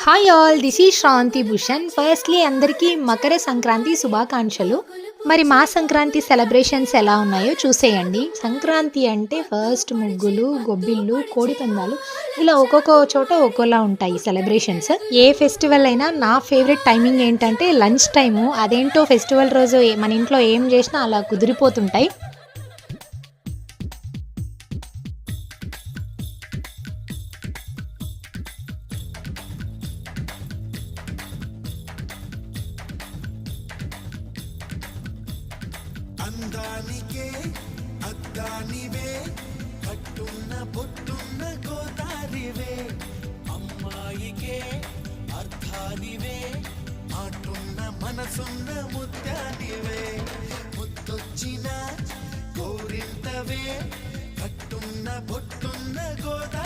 Hi all, this is Sravanthi Bhushan. Firstly అందరికీ మకర సంక్రాంతి శుభాకాంక్షలు. మరి మా సంక్రాంతి సెలబ్రేషన్స్ ఎలా ఉన్నాయో చూసేయండి. సంక్రాంతి అంటే ఫస్ట్ ముగ్గులు, గొబ్బిళ్ళు, కోడిపందాలు ఇలా ఒక్కొక్క చోట ఒక్కోలా ఉంటాయి సెలబ్రేషన్స్. ఏ ఫెస్టివల్ అయినా నా ఫేవరెట్ టైమింగ్ ఏంటంటే లంచ్ టైము. అదేంటో ఫెస్టివల్ రోజు మన ఇంట్లో ఏం చేసినా అలా కుదిరిపోతుంటాయి. అందానికే అద్దానివే కట్టున్న పొట్టున్న గోదారివే అమ్మాయికే అర్థానివే ఆటున్న మనసున్న ముత్యానివే ముత్తొచ్చిన కోరింతవే కట్టున్న పొట్టున్న గోదారి